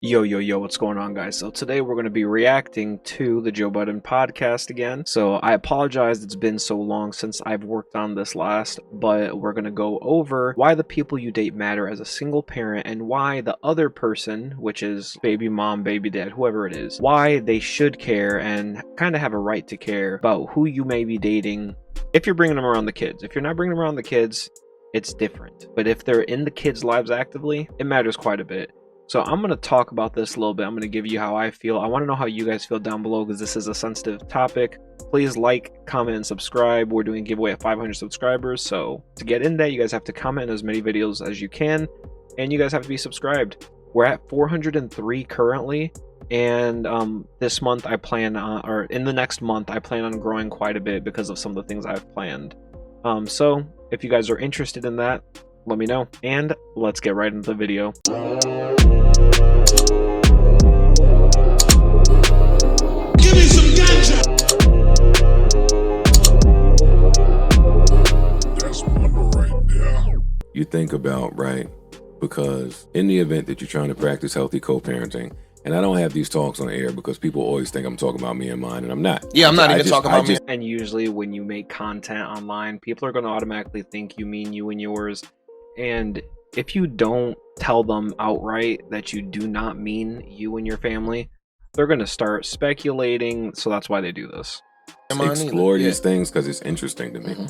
Yo, what's going on, guys? So today we're going to be reacting to the Joe Budden podcast again. So I apologize, it's been so long since I've worked on this last, but we're going to go over why the people you date matter as a single parent and why the other person, which is baby mom, baby dad, whoever it is, why they should care and kind of have a right to care about who you may be dating if you're bringing them around the kids. If you're not bringing them around the kids, it's different. But if they're in the kids' lives actively, it matters quite a bit. So I'm going to talk about this a little bit. I'm going to give you how I feel. I want to know how you guys feel down below because this is a sensitive topic. Please like, comment, and subscribe. We're doing a giveaway at 500 subscribers. So to get in that, you guys have to comment as many videos as you can. And you guys have to be subscribed. We're at 403 currently. And this month I plan on, or in the next month, I plan on growing quite a bit because of some of the things I've planned. So if you guys are interested in that, let me know. And let's get right into the video. You think about, right? Because in the event that you're trying to practice healthy co-parenting, and I don't have these talks on air because people always think I'm talking about me and mine, and I'm not. Yeah, I'm not even talking about me. And usually when you make content online, people are going to automatically think you mean you and yours. And if you don't tell them outright that you do not mean you and your family, they're going to start speculating. So that's why they do this. Explore these things because it's interesting to me.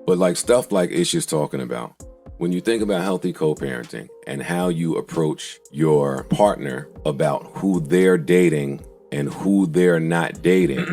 But like stuff like Ish talking about, when you think about healthy co-parenting and how you approach your partner about who they're dating and who they're not dating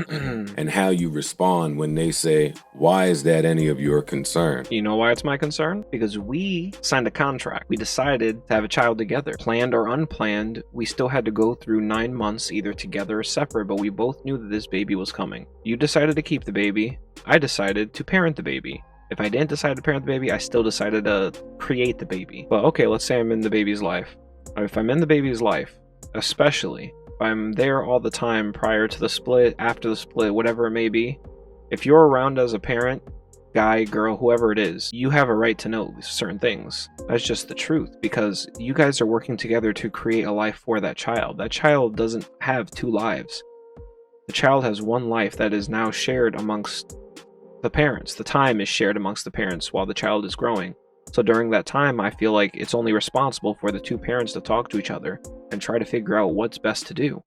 and how you respond when they say, why is that any of your concern? You know why it's my concern? Because we signed a contract. We decided to have a child together. Planned or unplanned, we still had to go through 9 months either together or separate, but we both knew that this baby was coming. You decided to keep the baby. I decided to parent the baby. If I didn't decide to parent the baby, I still decided to create the baby. But okay, let's say I'm in the baby's life. If I'm in the baby's life, especially if I'm there all the time prior to the split, after the split, whatever it may be, if you're around as a parent, guy, girl, whoever it is, you have a right to know certain things. That's just the truth, because you guys are working together to create a life for that child. That child doesn't have two lives. The child has one life that is now shared amongst the parents. The time is shared amongst the parents while the child is growing. So during that time, I feel like it's only responsible for the two parents to talk to each other and try to figure out what's best to do.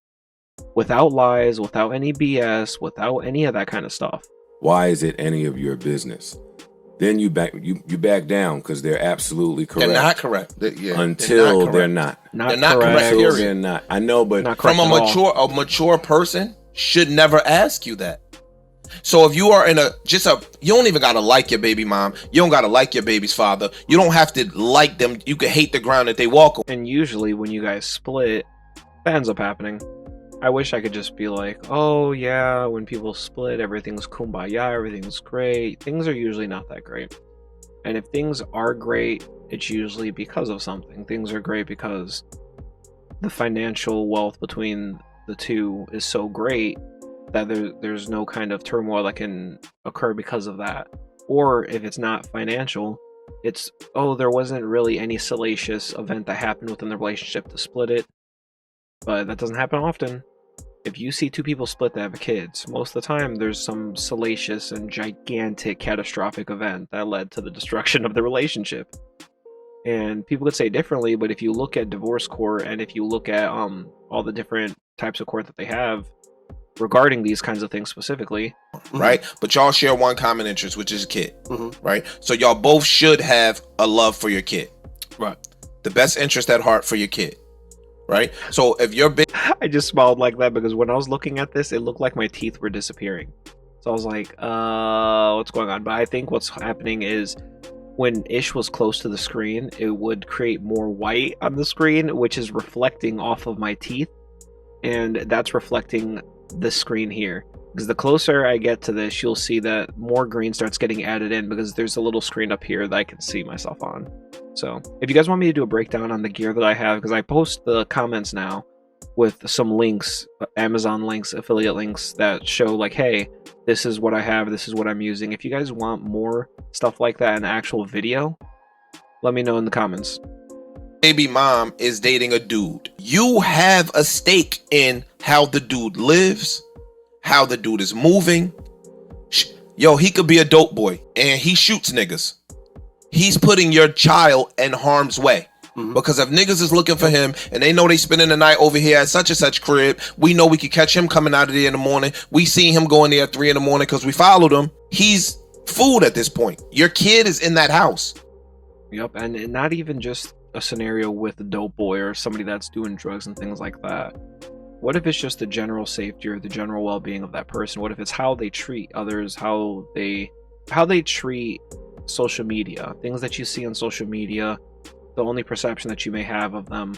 Without lies, without any BS, without any of that kind of stuff. Why is it any of your business? Then you back down because they're absolutely correct. They're not correct. Until they're not. They're not correct. Until they're not. I know, but from a mature person should never ask you that. So if you are in you don't even gotta like your baby mom. You don't gotta like your baby's father. You don't have to like them. You can hate the ground that they walk on. And usually when you guys split, that ends up happening. I wish I could just be like, oh yeah, when people split, everything's kumbaya, everything's great. Things are usually not that great. And if things are great, it's usually because of something. Things are great because the financial wealth between the two is so great that there's no kind of turmoil that can occur because of that. Or if it's not financial, it's, oh, there wasn't really any salacious event that happened within the relationship to split it. But that doesn't happen often. If you see two people split that have kids, most of the time there's some salacious and gigantic catastrophic event that led to the destruction of the relationship. And people could say differently, but if you look at divorce court and if you look at all the different types of court that they have regarding these kinds of things specifically, right? But y'all share one common interest, which is a kid, right? So y'all both should have a love for your kid, right? The best interest at heart for your kid, right? So if you're big, I just smiled like that because when I was looking at this, it looked like my teeth were disappearing. So I was like, what's going on? But I think what's happening is when Ish was close to the screen, it would create more white on the screen, which is reflecting off of my teeth, and that's reflecting the screen here. Because the closer I get to this, you'll see that more green starts getting added in because there's a little screen up here that I can see myself on. So if you guys want me to do a breakdown on the gear that I have, because I post the comments now with some links, Amazon links, affiliate links that show like, hey, this is what I have, this is what I'm using. If you guys want more stuff like that in actual video, let me know in the comments. baby mom is dating a dude, you have a stake in how the dude lives, how the dude is moving. Yo, he could be a dope boy and he shoots niggas. He's putting your child in harm's way. Because if niggas is looking for him and they know they spending the night over here at such and such crib, we know we could catch him coming out of there in the morning. We see him going there at 3 a.m. because we followed him. He's food at this point. Your kid is in that house. Yep, and not even just a scenario with a dope boy or somebody that's doing drugs and things like that. What if it's just the general safety or the general well-being of that person? What if it's how they treat others, how they treat social media, things that you see on social media, the only perception that you may have of them.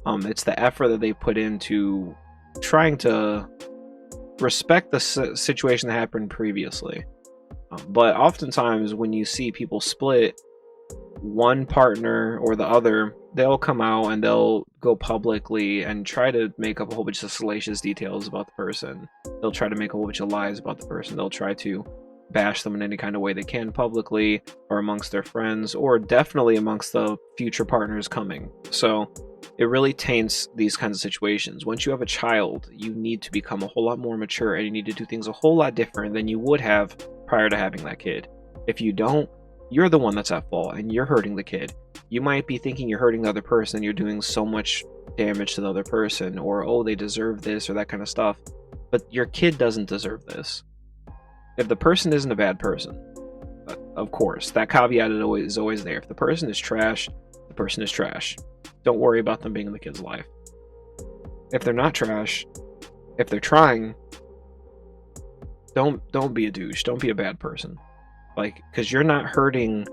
It's the effort that they put into trying to respect the situation that happened previously. But oftentimes when you see people split, one partner or the other, they'll come out and they'll go publicly and try to make up a whole bunch of salacious details about the person. They'll try to make a whole bunch of lies about the person. They'll try to bash them in any kind of way they can publicly or amongst their friends or definitely amongst the future partners coming. So it really taints these kinds of situations. Once you have a child, you need to become a whole lot more mature and you need to do things a whole lot different than you would have prior to having that kid. If you don't, you're the one that's at fault and you're hurting the kid. You might be thinking you're hurting the other person and you're doing so much damage to the other person, or oh, they deserve this or that kind of stuff. But your kid doesn't deserve this. If the person isn't a bad person, of course, that caveat is always there. If the person is trash, the person is trash. Don't worry about them being in the kid's life. If they're not trash, if they're trying, don't be a douche. Don't be a bad person. Like, because you're not hurting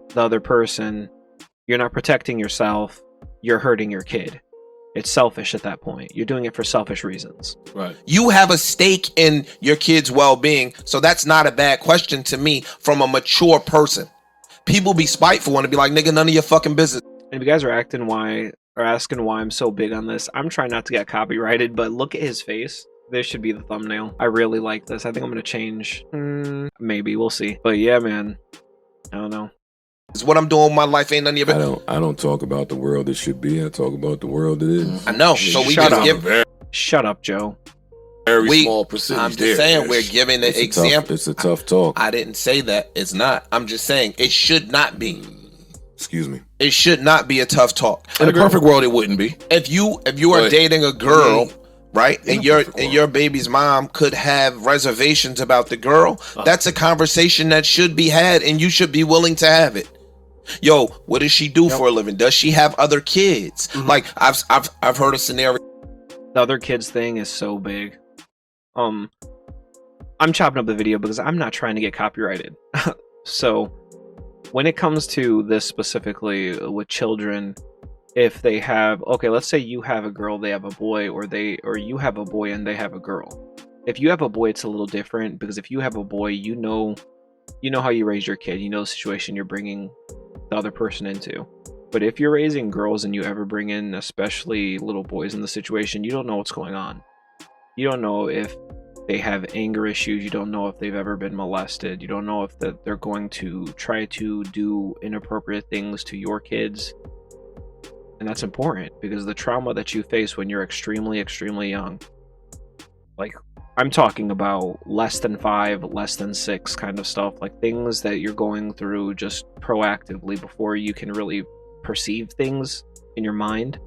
the other person. You're not protecting yourself. You're hurting your kid. It's selfish at that point. You're doing it for selfish reasons. Right. You have a stake in your kid's well-being, so that's not a bad question to me from a mature person. People be spiteful and be like, nigga, none of your fucking business. And if you guys are asking why I'm so big on this, I'm trying not to get copyrighted, but look at his face. This should be the thumbnail. I really like this. I think I'm gonna change. Maybe, we'll see. But yeah, man, I don't know. It's what I'm doing with my life. Ain't none of your business. I don't talk about the world it should be. I talk about the world it is. I know. So we Shut just up. give. Shut up, Joe. Very small percentage. I'm just saying we're giving the example. It's a tough talk. I didn't say that. It's not. I'm just saying it should not be. Excuse me. It should not be a tough talk. In a perfect world, it wouldn't be. If you are dating a girl, right, and your baby's mom could have reservations about the girl, that's a conversation that should be had, and you should be willing to have it. Yo, what does she do for a living? Does she have other kids? Like I've heard a scenario. The other kids thing is so big. I'm chopping up the video because I'm not trying to get copyrighted. So when it comes to this specifically with children, if they have, okay, let's say you have a girl, they have a boy, or you have a boy and they have a girl. If you have a boy, it's a little different because if you have a boy, you know how you raise your kid, you know the situation you're bringing the other person into. But if you're raising girls and you ever bring in especially little boys in the situation, you don't know what's going on. You don't know if they have anger issues. You don't know if they've ever been molested. You don't know if they're going to try to do inappropriate things to your kids. And that's important because the trauma that you face when you're extremely, extremely young, like I'm talking about less than 5, less than 6 kind of stuff, like things that you're going through just proactively before you can really perceive things in your mind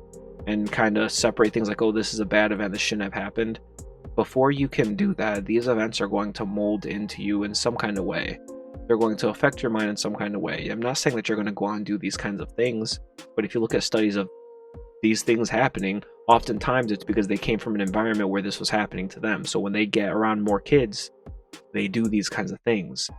and kind of separate things like, oh, this is a bad event, this shouldn't have happened. Before you can do that, these events are going to mold into you in some kind of way. They're going to affect your mind in some kind of way. I'm not saying that you're going to go on and do these kinds of things, but if you look at studies of these things happening, oftentimes it's because they came from an environment where this was happening to them. So when they get around more kids, they do these kinds of things,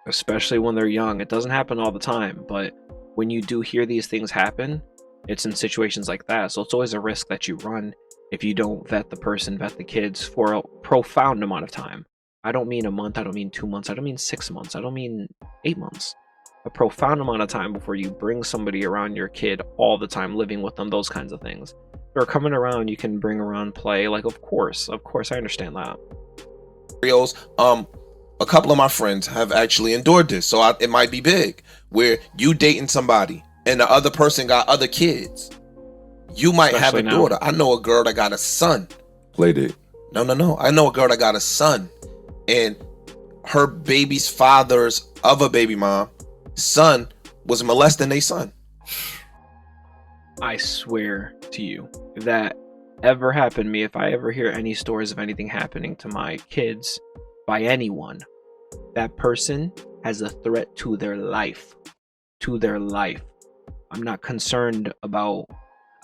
especially when they're young. It doesn't happen all the time, but when you do hear these things happen, it's in situations like that. So it's always a risk that you run if you don't vet the kids for a profound amount of time. I don't mean a month, I don't mean 2 months, I don't mean 6 months, I don't mean 8 months. A profound amount of time before you bring somebody around your kid all the time, living with them, those kinds of things. Or coming around, you can bring around play. Like, of course, I understand that. A couple of my friends have actually endured this, so it might be big, where you dating somebody and the other person got other kids. You might Especially have a now. daughter. I know a girl that got a son. Play date. No. I know a girl that got a son, and her baby's father's other baby mom son was molesting their son. I swear to you, if that ever happened to me, if I ever hear any stories of anything happening to my kids by anyone, that person has a threat to their life. To their life. I'm not concerned about.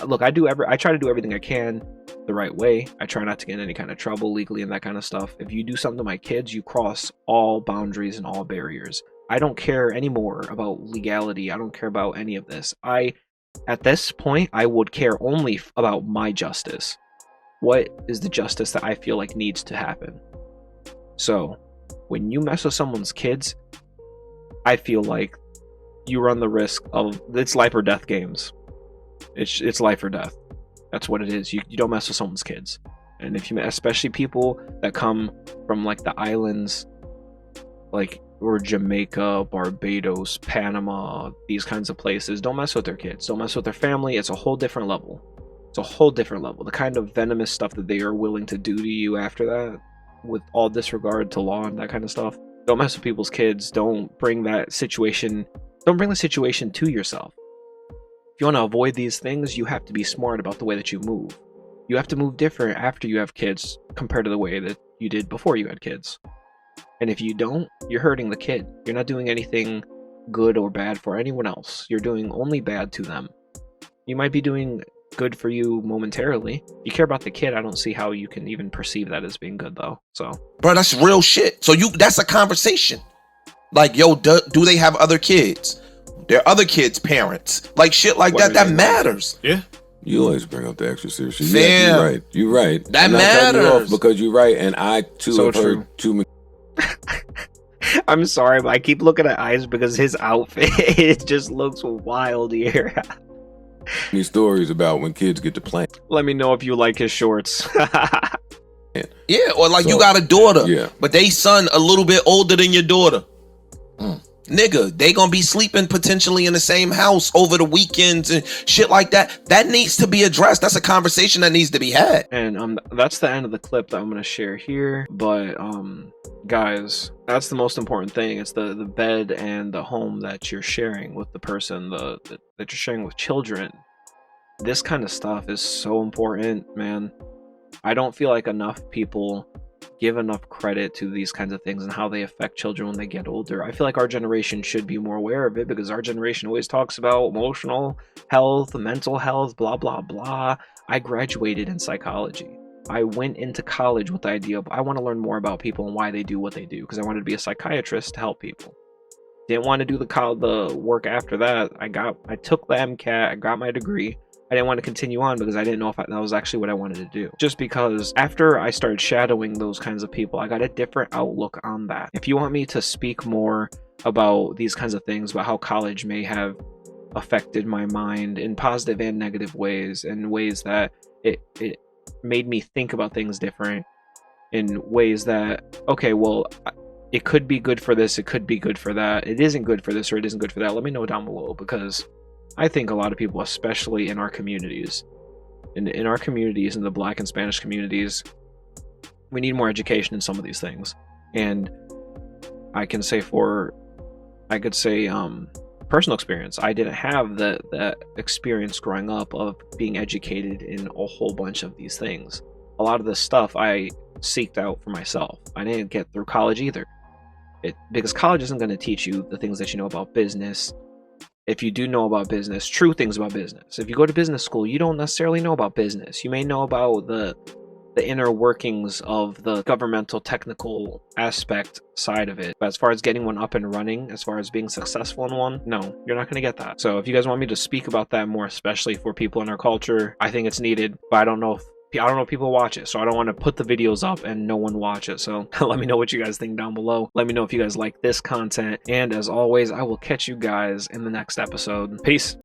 Look, I try to do everything I can the right way. I try not to get in any kind of trouble legally and that kind of stuff. If you do something to my kids, you cross all boundaries and all barriers. I don't care anymore about legality. I don't care about any of this. At this point, I would care only about my justice. What is the justice that I feel like needs to happen? So, when you mess with someone's kids, I feel like you run the risk of, it's life or death games. It's life or death. That's what it is. You don't mess with someone's kids. And if you, especially people that come from like the islands, like, or Jamaica, Barbados, Panama, these kinds of places, don't mess with their kids. Don't mess with their family. It's a whole different level. It's a whole different level. The kind of venomous stuff that they are willing to do to you after that, with all disregard to law and that kind of stuff. Don't mess with people's kids. Don't bring the situation to yourself. If you want to avoid these things, you have to be smart about the way that you move. You have to move different after you have kids compared to the way that you did before you had kids. And if you don't, you're hurting the kid. You're not doing anything good or bad for anyone else. You're doing only bad to them. You might be doing good for you momentarily. If you care about the kid, I don't see how you can even perceive that as being good, though. So, Bro, that's real shit. So that's a conversation. Like, yo, do they have other kids? Their other kids' parents, like shit like that. That matters. Yeah. You always bring up the extra serious shit. Fam. You're right. You're right. That And I'm cutting you off matters. because you're right, and I too So have true. heard too many. I'm sorry, but I keep looking at Eyes because his outfit, it just looks wild here. Stories about when kids get to play. Let me know if you like his shorts. Yeah, or like So, you got a daughter, yeah. but they son a little bit older than your daughter. Nigga, they gonna be sleeping potentially in the same house over the weekends and shit like that. That needs to be addressed. That's a conversation that needs to be had. And that's the end of the clip that I'm gonna share here. But guys, that's the most important thing. It's the bed and the home that you're sharing with the person that you're sharing with children. This kind of stuff is so important, man. I don't feel like enough people give enough credit to these kinds of things and how they affect children when they get older. I feel like our generation should be more aware of it because our generation always talks about emotional health, mental health, blah, blah, blah. I graduated in psychology. I went into college with the idea of I want to learn more about people and why they do what they do because I wanted to be a psychiatrist to help people. Didn't want to do the work after that. I took the MCAT, I got my degree. I didn't want to continue on because I didn't know if that was actually what I wanted to do. Just because after I started shadowing those kinds of people, I got a different outlook on that. If you want me to speak more about these kinds of things, about how college may have affected my mind in positive and negative ways, in ways that it made me think about things different, in ways that, okay, well, it could be good for this, it could be good for that, it isn't good for this or it isn't good for that, let me know down below, because I think a lot of people, especially in our communities, in our communities, in the Black and Spanish communities, we need more education in some of these things. And I could say personal experience. I didn't have that experience growing up of being educated in a whole bunch of these things. A lot of this stuff I seeked out for myself. I didn't get through college either. Because college isn't going to teach you the things that you know about business. If you do know about business, true things about business. If you go to business school, you don't necessarily know about business. You may know about the inner workings of the governmental technical aspect side of it. But as far as getting one up and running, as far as being successful in one, no, you're not going to get that. So if you guys want me to speak about that more, especially for people in our culture, I think it's needed. But I don't know if people watch it, so I don't want to put the videos up and no one watch it. So let me know what you guys think down below. Let me know if you guys like this content. And as always, I will catch you guys in the next episode. Peace.